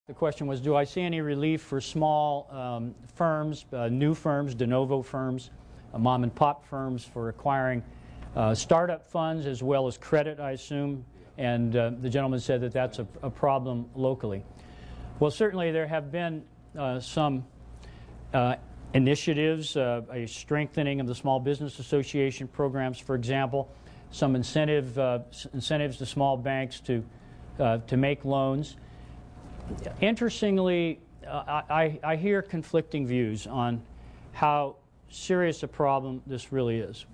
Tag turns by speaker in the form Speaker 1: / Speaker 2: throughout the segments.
Speaker 1: The question was, do I see any relief for small firms, new firms, de novo firms, mom and pop firms for acquiring startup funds as well as credit, I assume? And the gentleman said that that's a problem locally. Well, certainly there have been some initiatives, a strengthening of the Small Business Association programs, for example, some incentives to small banks to make loans. Interestingly, I hear conflicting views on how serious a problem this really is.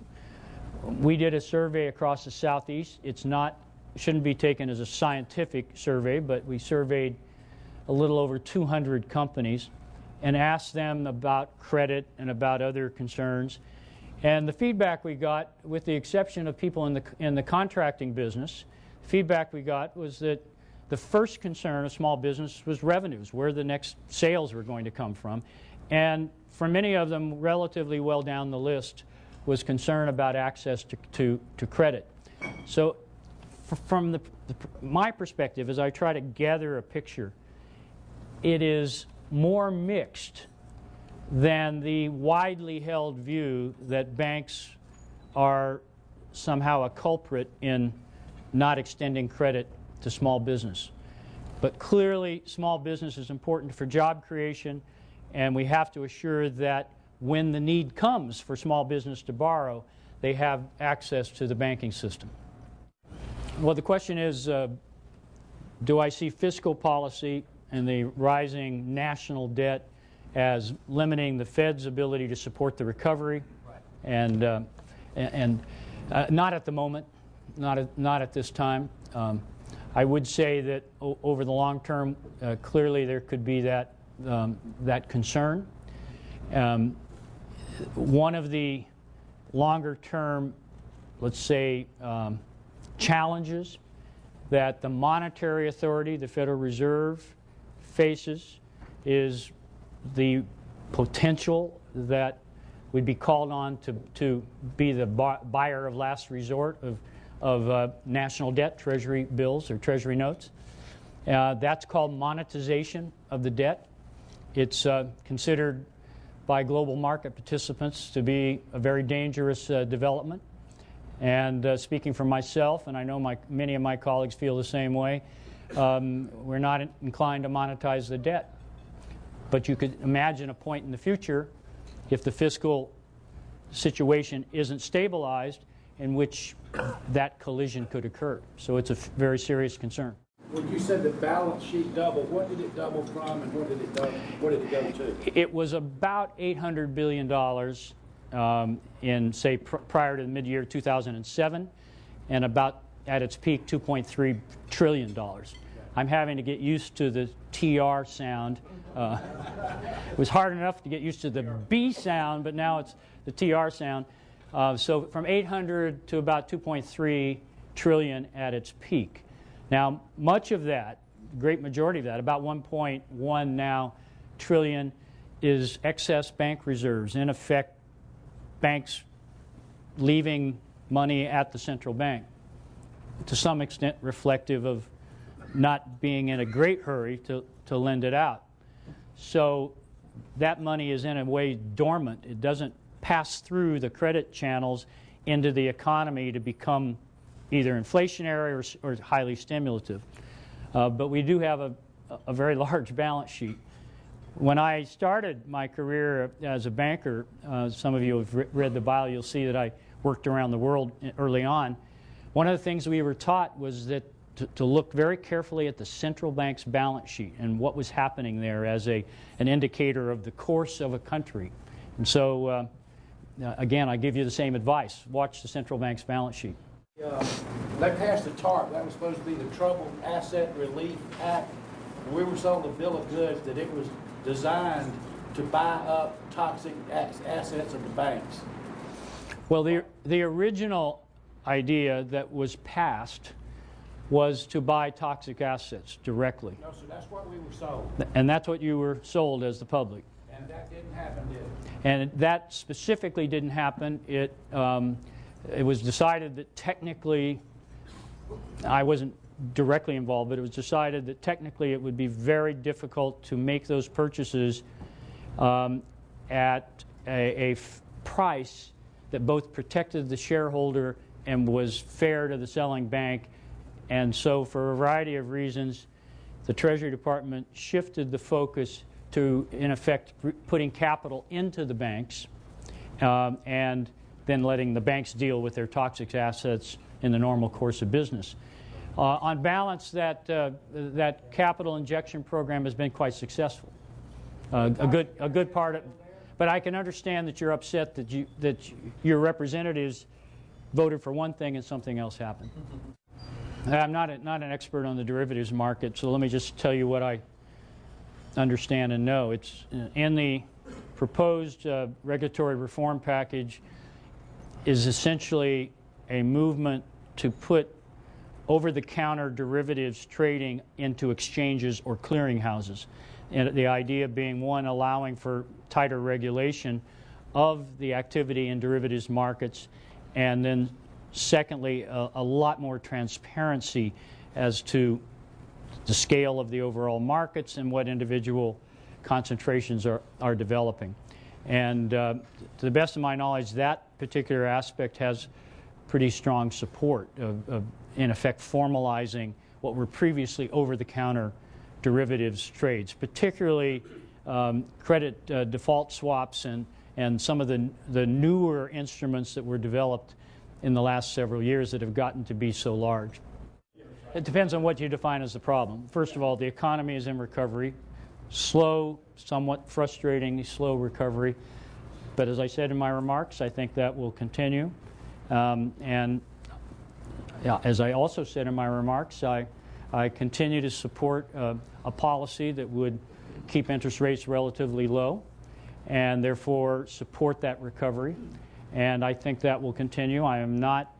Speaker 1: We did a survey across the Southeast. Shouldn't be taken as a scientific survey, but we surveyed a little over 200 companies and asked them about credit and about other concerns. And the feedback we got, with the exception of people in the contracting business, feedback we got was that the first concern of small business was revenues, where the next sales were going to come from. And for many of them, relatively well down the list, was concern about access to credit. So from my perspective, as I try to gather a picture, it is more mixed than the widely held view that banks are somehow a culprit in not extending credit to small business. But clearly, small business is important for job creation, and we have to assure that when the need comes for small business to borrow, they have access to the banking system. Well, the question is, do I see fiscal policy and the rising national debt as limiting the Fed's ability to support the recovery? Right. And not at the moment, not at this time. I would say that over the long term, clearly there could be that concern. One of the longer term, let's say, challenges that the monetary authority, the Federal Reserve, faces is the potential that we'd be called on to be the buyer of last resort of national debt, treasury bills or treasury notes. That's called monetization of the debt. It's considered by global market participants to be a very dangerous development. And speaking for myself, and I know many of my colleagues feel the same way, we're not inclined to monetize the debt. But you could imagine a point in the future, if the fiscal situation isn't stabilized, in which that collision could occur. So it's a very serious concern.
Speaker 2: When you said the balance sheet doubled, what did it double from and what did it go to?
Speaker 1: It was about $800 billion in, say, prior to the mid-year 2007, and about at its peak $2.3 trillion. I'm having to get used to the TR sound. It was hard enough to get used to the B sound, but now it's the TR sound. So from 800 to about 2.3 trillion at its peak. Now, much of that, great majority of that, about 1.1 now trillion, is excess bank reserves. In effect, banks leaving money at the central bank, to some extent reflective of not being in a great hurry to lend it out. So that money is in a way dormant. It doesn't pass through the credit channels into the economy to become either inflationary or highly stimulative. But we do have a very large balance sheet. When I started my career as a banker, some of you have read the bio, you'll see that I worked around the world early on. One of the things we were taught was that to look very carefully at the central bank's balance sheet and what was happening there as an indicator of the course of a country. And so, again, I give you the same advice. Watch the central bank's balance sheet.
Speaker 2: They passed the TARP. That was supposed to be the Troubled Asset Relief Act. We were sold a bill of goods that it was designed to buy up toxic assets of the banks.
Speaker 1: Well, the original idea that was passed was to buy toxic assets directly.
Speaker 2: No, so that's what we were sold.
Speaker 1: And that's what you were sold as the public.
Speaker 2: And that didn't happen, did it?
Speaker 1: And that specifically didn't happen. It was decided that technically, I wasn't directly involved, but it was decided that technically it would be very difficult to make those purchases at a price that both protected the shareholder and was fair to the selling bank. And so for a variety of reasons, the Treasury Department shifted the focus to, in effect, putting capital into the banks and then letting the banks deal with their toxic assets in the normal course of business. On balance, that capital injection program has been quite successful. A good part of, but I can understand that you're upset that your representatives voted for one thing and something else happened. I'm not an expert on the derivatives market, so let me just tell you what I understand and know. It's in the proposed regulatory reform package is essentially a movement to put over-the-counter derivatives trading into exchanges or clearinghouses. And the idea being, one, allowing for tighter regulation of the activity in derivatives markets, and then secondly, a lot more transparency as to the scale of the overall markets and what individual concentrations are developing. And to the best of my knowledge, that particular aspect has pretty strong support of in effect, formalizing what were previously over-the-counter derivatives trades, particularly credit default swaps and some of the newer instruments that were developed in the last several years that have gotten to be so large. It depends on what you define as the problem. First of all, the economy is in recovery. Slow, somewhat frustratingly slow recovery. But as I said in my remarks, I think that will continue. And as I also said in my remarks, I continue to support a policy that would keep interest rates relatively low and therefore support that recovery. And I think that will continue. I am not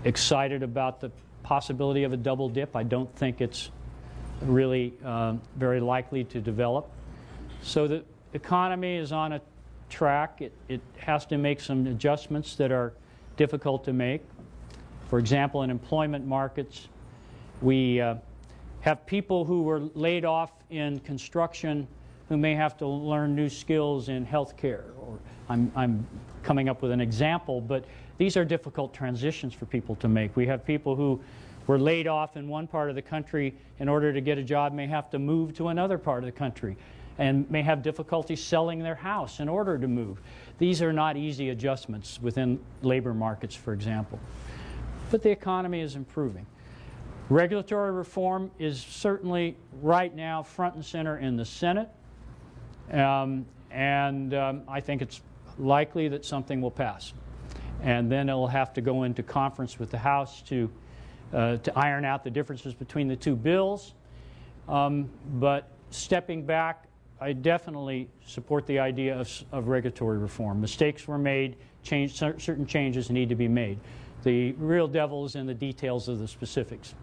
Speaker 1: excited about the possibility of a double dip. I don't think it's really very likely to develop. So the economy is on a track. It has to make some adjustments that are difficult to make. For example, in employment markets, we have people who were laid off in construction who may have to learn new skills in healthcare. Or I'm coming up with an example, but these are difficult transitions for people to make. We have people who were laid off in one part of the country in order to get a job, may have to move to another part of the country, and may have difficulty selling their house in order to move. These are not easy adjustments within labor markets, for example. But the economy is improving. Regulatory reform is certainly right now front and center in the Senate, and I think it's likely that something will pass. And then it'll have to go into conference with the House to iron out the differences between the two bills. But stepping back, I definitely support the idea of regulatory reform. Mistakes were made, certain changes need to be made. The real devil is in the details of the specifics.